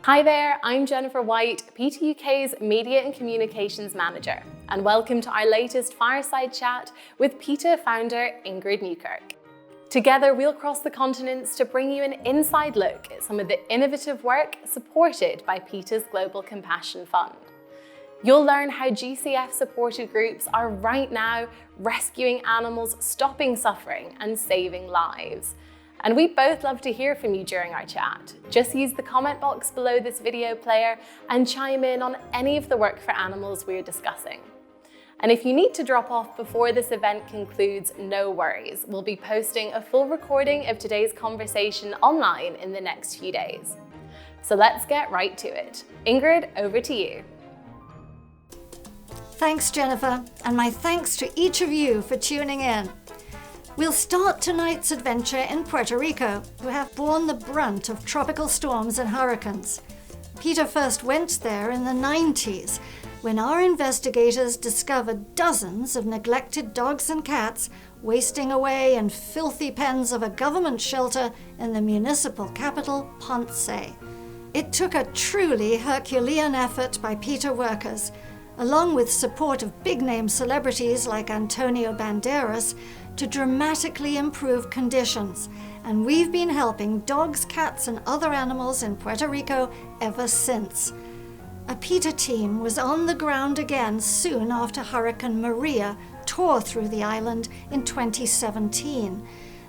Hi there, I'm Jennifer White, PETA UK's Media and Communications Manager, and welcome to our latest fireside chat with PETA founder Ingrid Newkirk. Together, we'll cross the continents to bring you an inside look at some of the innovative work supported by PETA's Global Compassion Fund. You'll learn how GCF-supported groups are right now rescuing animals, stopping suffering, and saving lives. And we'd both love to hear from you during our chat. Just use the comment box below this video player and chime in on any of the work for animals we're discussing. And if you need to drop off before this event concludes, no worries. We'll be posting a full recording of today's conversation online in the next few days. So let's get right to it. Ingrid, over to you. Thanks, Jennifer, and my thanks to each of you for tuning in. We'll start tonight's adventure in Puerto Rico, who have borne the brunt of tropical storms and hurricanes. PETA first went there in the 90s, when our investigators discovered dozens of neglected dogs and cats wasting away in filthy pens of a government shelter in the municipal capital, Ponce. It took a truly Herculean effort by PETA workers, along with support of big-name celebrities like Antonio Banderas, to dramatically improve conditions, and we've been helping dogs, cats, and other animals in Puerto Rico ever since. A PETA team was on the ground again soon after Hurricane Maria tore through the island in 2017.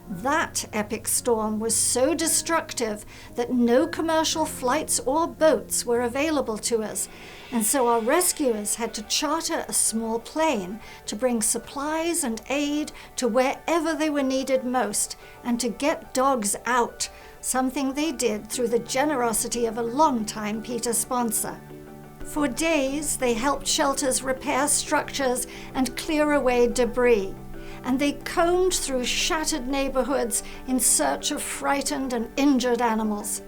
That epic storm was so destructive that no commercial flights or boats were available to us, and so our rescuers had to charter a small plane to bring supplies and aid to wherever they were needed most, and to get dogs out, something they did through the generosity of a longtime PETA sponsor. For days, they helped shelters repair structures and clear away debris, and they combed through shattered neighborhoods in search of frightened and injured animals.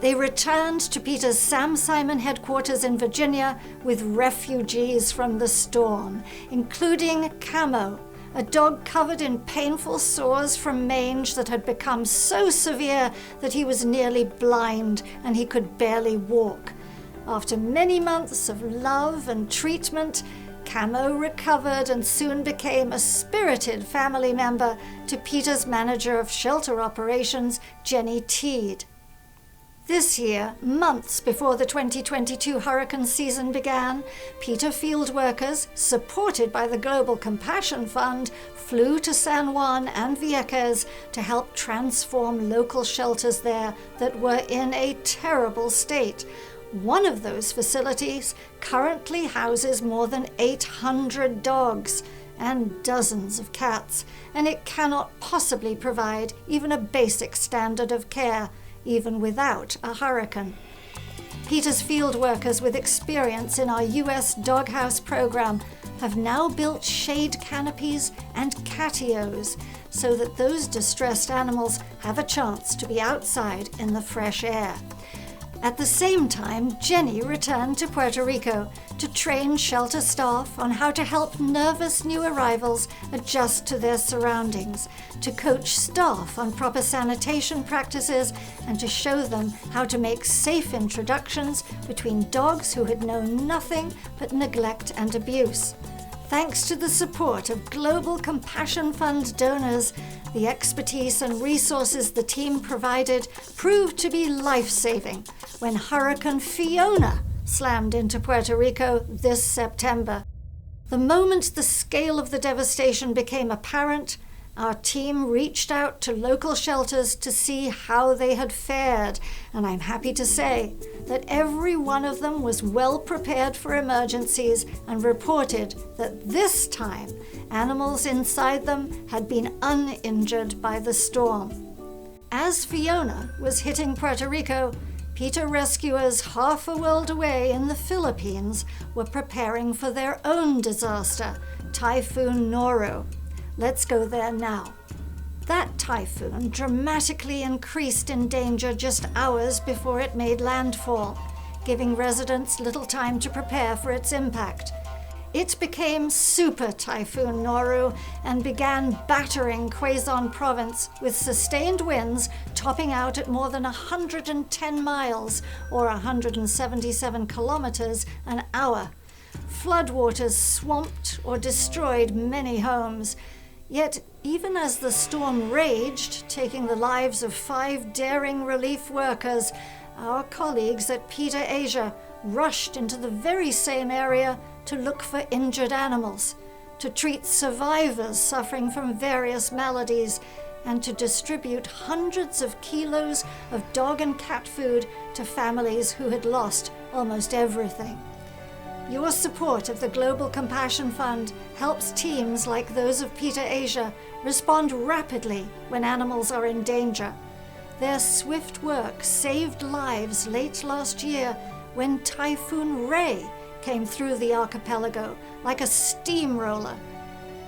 They returned to PETA's Sam Simon headquarters in Virginia with refugees from the storm, including Camo, a dog covered in painful sores from mange that had become so severe that he was nearly blind and he could barely walk. After many months of love and treatment, Camo recovered and soon became a spirited family member to PETA's manager of shelter operations, Jenny Teed. This year, months before the 2022 hurricane season began, PETA field workers, supported by the Global Compassion Fund, flew to San Juan and Vieques to help transform local shelters there that were in a terrible state. One of those facilities currently houses more than 800 dogs and dozens of cats, and it cannot possibly provide even a basic standard of care, even without a hurricane. PETA's field workers with experience in our U.S. doghouse program have now built shade canopies and catios so that those distressed animals have a chance to be outside in the fresh air. At the same time, Jenny returned to Puerto Rico to train shelter staff on how to help nervous new arrivals adjust to their surroundings, to coach staff on proper sanitation practices, and to show them how to make safe introductions between dogs who had known nothing but neglect and abuse. Thanks to the support of Global Compassion Fund donors, the expertise and resources the team provided proved to be life-saving when Hurricane Fiona slammed into Puerto Rico this September. The moment the scale of the devastation became apparent, our team reached out to local shelters to see how they had fared, and I'm happy to say that every one of them was well prepared for emergencies and reported that this time animals inside them had been uninjured by the storm. As Fiona was hitting Puerto Rico, PETA rescuers half a world away in the Philippines were preparing for their own disaster, Typhoon Noro. Let's go there now. That typhoon dramatically increased in danger just hours before it made landfall, giving residents little time to prepare for its impact. It became Super Typhoon Noru and began battering Quezon Province with sustained winds topping out at more than 110 miles or 177 kilometers an hour. Floodwaters swamped or destroyed many homes. Yet, even as the storm raged, taking the lives of 5 daring relief workers, our colleagues at PETA Asia rushed into the very same area to look for injured animals, to treat survivors suffering from various maladies, and to distribute hundreds of kilos of dog and cat food to families who had lost almost everything. Your support of the Global Compassion Fund helps teams like those of PETA Asia respond rapidly when animals are in danger. Their swift work saved lives late last year when Typhoon Ray came through the archipelago like a steamroller.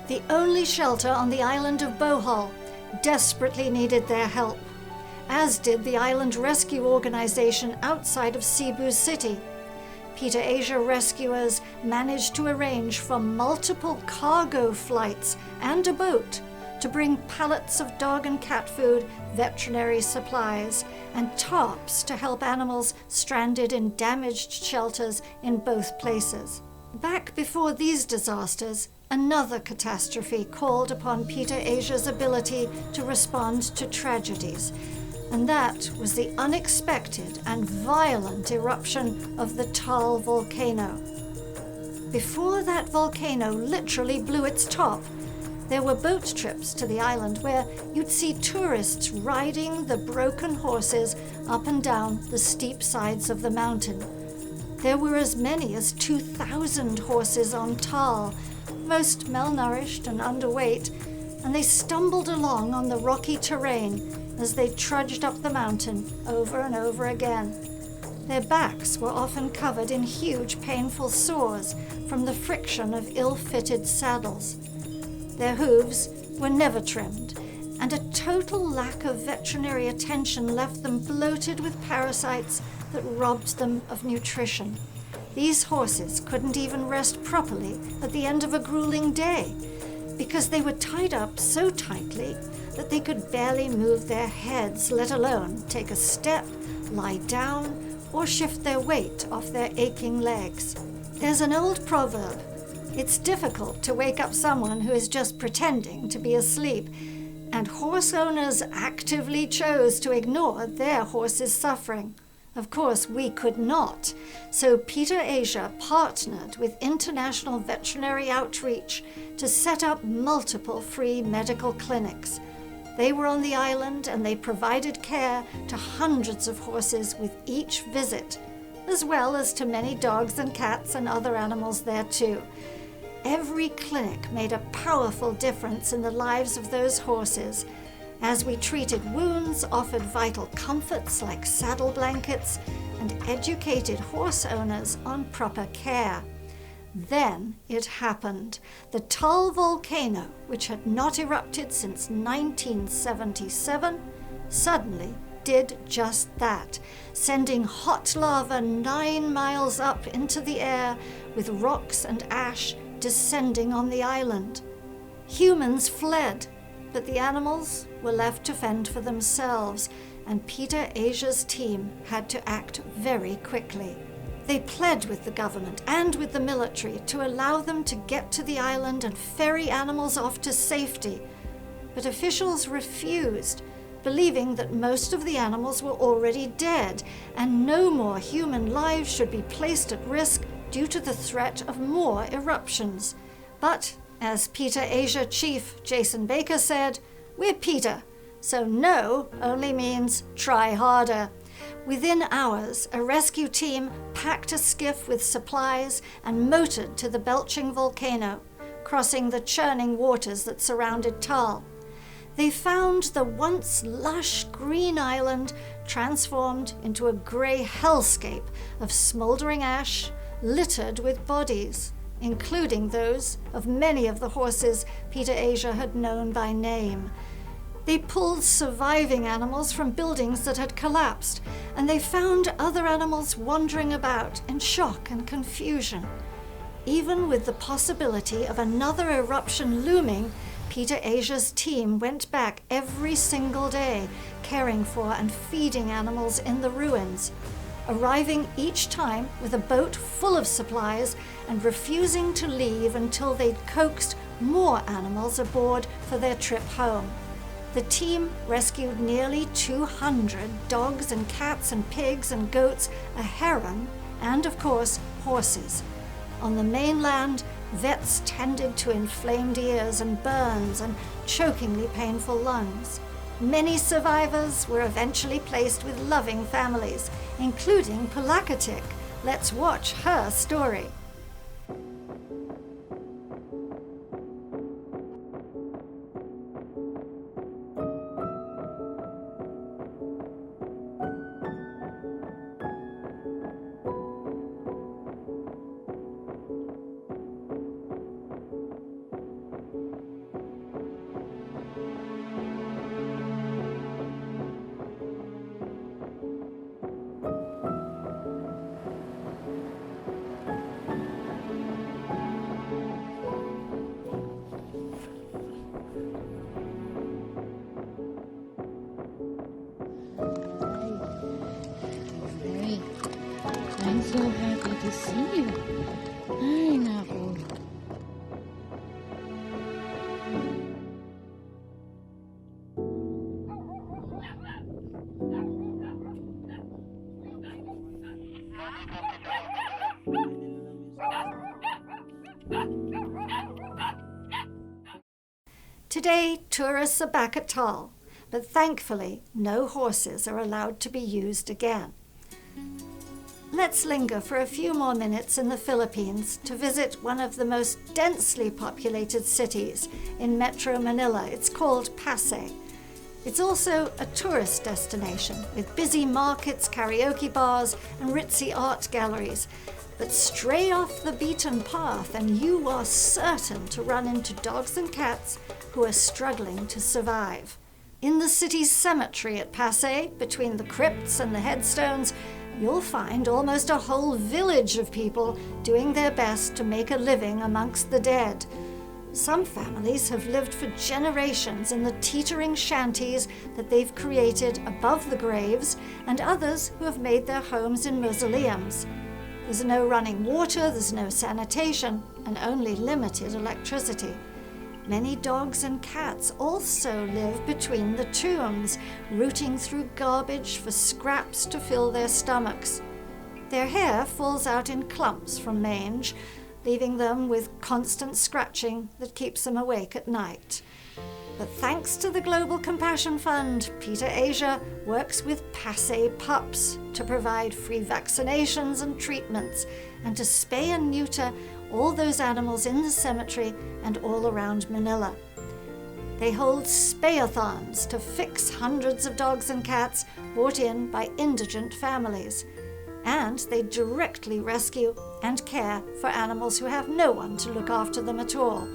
The only shelter on the island of Bohol desperately needed their help, as did the island rescue organization outside of Cebu City. PETA Asia rescuers managed to arrange for multiple cargo flights and a boat to bring pallets of dog and cat food, veterinary supplies, and tarps to help animals stranded in damaged shelters in both places. Back before these disasters, another catastrophe called upon PETA Asia's ability to respond to tragedies, and that was the unexpected and violent eruption of the Taal volcano. Before that volcano literally blew its top, there were boat trips to the island where you'd see tourists riding the broken horses up and down the steep sides of the mountain. There were as many as 2,000 horses on Taal, most malnourished and underweight, and they stumbled along on the rocky terrain as they trudged up the mountain over and over again. Their backs were often covered in huge, painful sores from the friction of ill-fitted saddles. Their hooves were never trimmed, and a total lack of veterinary attention left them bloated with parasites that robbed them of nutrition. These horses couldn't even rest properly at the end of a grueling day because they were tied up so tightly that they could barely move their heads, let alone take a step, lie down, or shift their weight off their aching legs. There's an old proverb: it's difficult to wake up someone who is just pretending to be asleep, and horse owners actively chose to ignore their horses' suffering. Of course, we could not, so PETA Asia partnered with International Veterinary Outreach to set up multiple free medical clinics. They were on the island and they provided care to hundreds of horses with each visit, as well as to many dogs and cats and other animals there too. Every clinic made a powerful difference in the lives of those horses, as we treated wounds, offered vital comforts like saddle blankets, and educated horse owners on proper care. Then it happened. The Taal volcano, which had not erupted since 1977, suddenly did just that, sending hot lava 9 miles up into the air with rocks and ash descending on the island. Humans fled, but the animals were left to fend for themselves, and PETA Asia's team had to act very quickly. They pled with the government and with the military to allow them to get to the island and ferry animals off to safety, but officials refused, believing that most of the animals were already dead and no more human lives should be placed at risk due to the threat of more eruptions. But, as PETA Asia Chief Jason Baker said, we're PETA, so no only means try harder. Within hours, a rescue team packed a skiff with supplies and motored to the belching volcano, crossing the churning waters that surrounded Taal. They found the once lush green island transformed into a grey hellscape of smoldering ash, littered with bodies, including those of many of the horses PETA Asia had known by name. They pulled surviving animals from buildings that had collapsed, and they found other animals wandering about in shock and confusion. Even with the possibility of another eruption looming, PETA Asia's team went back every single day, caring for and feeding animals in the ruins, arriving each time with a boat full of supplies and refusing to leave until they'd coaxed more animals aboard for their trip home. The team rescued nearly 200 dogs and cats and pigs and goats, a heron, and of course, horses. On the mainland, vets tended to inflamed ears and burns and chokingly painful lungs. Many survivors were eventually placed with loving families, including Puerto. Let's watch her story. I'm so happy to see you. Ay, naku. Today, tourists are back at Tal, but thankfully, no horses are allowed to be used again. Let's linger for a few more minutes in the Philippines to visit one of the most densely populated cities in Metro Manila. It's called Pasay. It's also a tourist destination with busy markets, karaoke bars, and ritzy art galleries. But stray off the beaten path and you are certain to run into dogs and cats who are struggling to survive. In the city's cemetery at Pasay, between the crypts and the headstones, you'll find almost a whole village of people doing their best to make a living amongst the dead. Some families have lived for generations in the teetering shanties that they've created above the graves, and others who have made their homes in mausoleums. There's no running water, there's no sanitation, and only limited electricity. Many dogs and cats also live between the tombs, rooting through garbage for scraps to fill their stomachs. Their hair falls out in clumps from mange, leaving them with constant scratching that keeps them awake at night. But thanks to the Global Compassion Fund, PETA Asia works with Pasay pups to provide free vaccinations and treatments, and to spay and neuter all those animals in the cemetery and all around Manila. They hold spayathons to fix hundreds of dogs and cats brought in by indigent families. And they directly rescue and care for animals who have no one to look after them at all.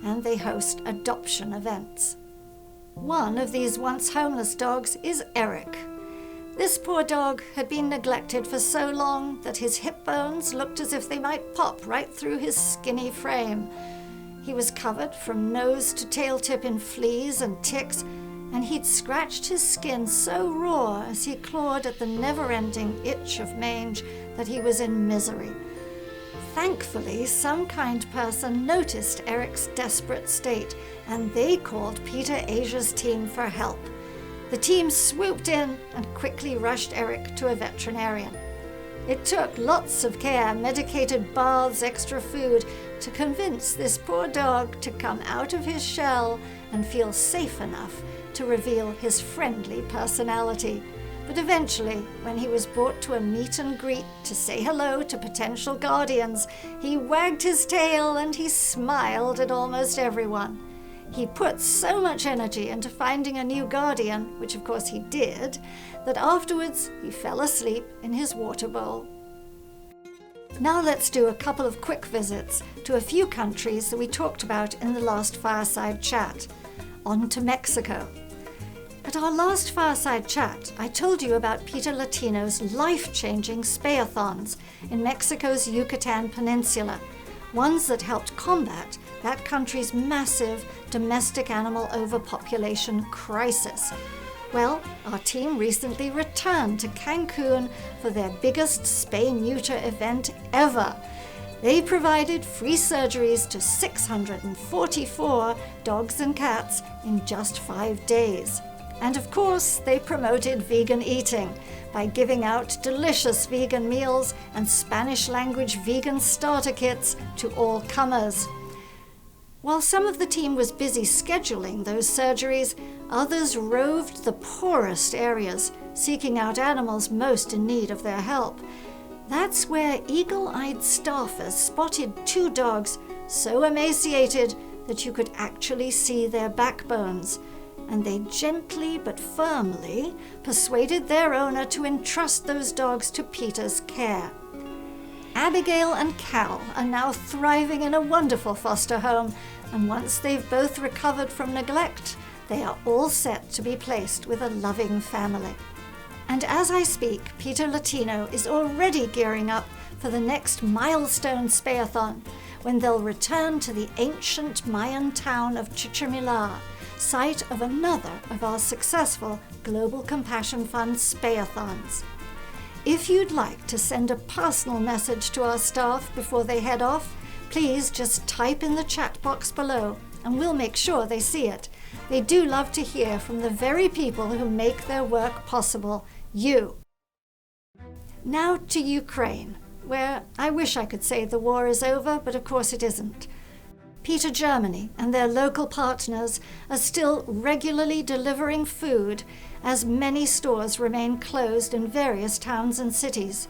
And they host adoption events. One of these once homeless dogs is Eric. This poor dog had been neglected for so long that his hip bones looked as if they might pop right through his skinny frame. He was covered from nose to tail tip in fleas and ticks, and he'd scratched his skin so raw as he clawed at the never-ending itch of mange that he was in misery. Thankfully, some kind person noticed Eric's desperate state, and they called PETA Asia's team for help. The team swooped in and quickly rushed Eric to a veterinarian. It took lots of care, medicated baths, extra food, to convince this poor dog to come out of his shell and feel safe enough to reveal his friendly personality. But eventually, when he was brought to a meet and greet to say hello to potential guardians, he wagged his tail and he smiled at almost everyone. He put so much energy into finding a new guardian, which of course he did, that afterwards he fell asleep in his water bowl. Now let's do a couple of quick visits to a few countries that we talked about in the last Fireside Chat. On to Mexico. At our last Fireside Chat, I told you about PETA Latino's life-changing spayathons in Mexico's Yucatan Peninsula, ones that helped combat that country's massive domestic animal overpopulation crisis. Well, our team recently returned to Cancun for their biggest spay-neuter event ever. They provided free surgeries to 644 dogs and cats in just 5 days. And of course, they promoted vegan eating by giving out delicious vegan meals and Spanish-language vegan starter kits to all comers. While some of the team was busy scheduling those surgeries, others roved the poorest areas, seeking out animals most in need of their help. That's where eagle-eyed staffers spotted 2 dogs so emaciated that you could actually see their backbones, and they gently but firmly persuaded their owner to entrust those dogs to PETA's care. Abigail and Cal are now thriving in a wonderful foster home, and once they've both recovered from neglect, they are all set to be placed with a loving family. And as I speak, PETA Latino is already gearing up for the next milestone spayathon, when they'll return to the ancient Mayan town of Chichimilá, site of another of our successful Global Compassion Fund spayathons. If you'd like to send a personal message to our staff before they head off, please just type in the chat box below and we'll make sure they see it. They do love to hear from the very people who make their work possible, you. Now to Ukraine, where I wish I could say the war is over, but of course it isn't. PETA Germany and their local partners are still regularly delivering food as many stores remain closed in various towns and cities.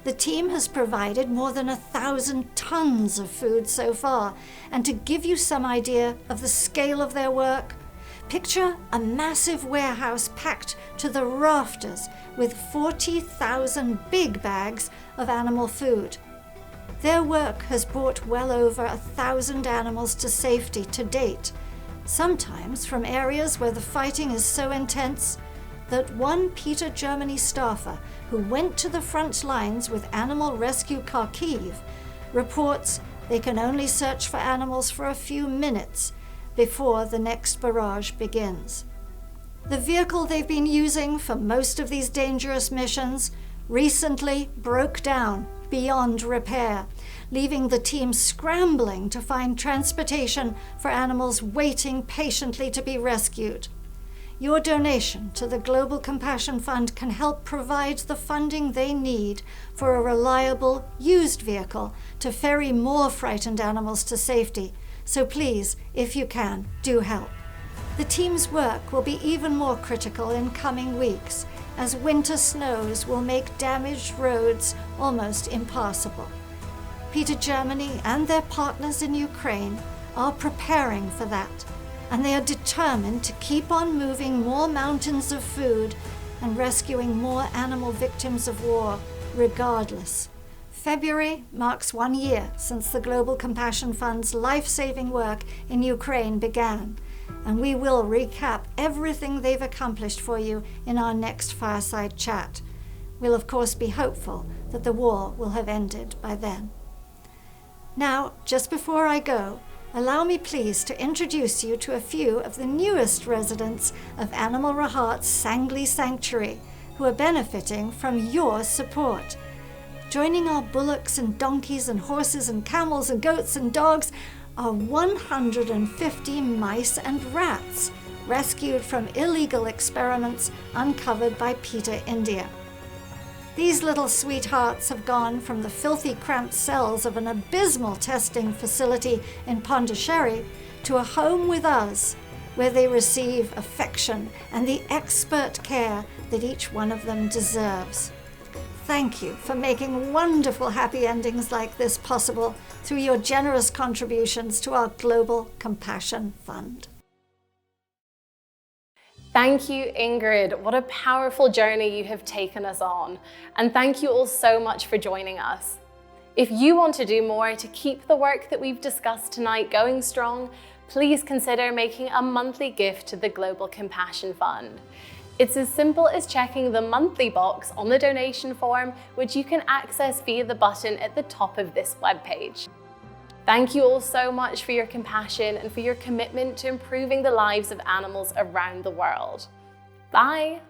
The team has provided more than 1,000 tons of food so far, and to give you some idea of the scale of their work, picture a massive warehouse packed to the rafters with 40,000 big bags of animal food. Their work has brought well over 1,000 animals to safety to date, sometimes from areas where the fighting is so intense that one PETA Germany staffer who went to the front lines with Animal Rescue Kharkiv reports they can only search for animals for a few minutes before the next barrage begins. The vehicle they've been using for most of these dangerous missions recently broke down beyond repair, leaving the team scrambling to find transportation for animals waiting patiently to be rescued. Your donation to the Global Compassion Fund can help provide the funding they need for a reliable, used vehicle to ferry more frightened animals to safety. So please, if you can, do help. The team's work will be even more critical in coming weeks, as winter snows will make damaged roads almost impassable. PETA Germany and their partners in Ukraine are preparing for that, and they are determined to keep on moving more mountains of food and rescuing more animal victims of war, regardless. February marks 1 year since the Global Compassion Fund's life-saving work in Ukraine began, and we will recap everything they've accomplished for you in our next fireside chat. We'll of course be hopeful that the war will have ended by then. Now, just before I go, allow me please to introduce you to a few of the newest residents of Animal Rahat's Sangli Sanctuary, who are benefiting from your support. Joining our bullocks and donkeys and horses and camels and goats and dogs are 150 mice and rats rescued from illegal experiments uncovered by PETA India. These little sweethearts have gone from the filthy, cramped cells of an abysmal testing facility in Pondicherry to a home with us, where they receive affection and the expert care that each one of them deserves. Thank you for making wonderful happy endings like this possible through your generous contributions to our Global Compassion Fund. Thank you, Ingrid. What a powerful journey you have taken us on. And thank you all so much for joining us. If you want to do more to keep the work that we've discussed tonight going strong, please consider making a monthly gift to the Global Compassion Fund. It's as simple as checking the monthly box on the donation form, which you can access via the button at the top of this webpage. Thank you all so much for your compassion and for your commitment to improving the lives of animals around the world. Bye!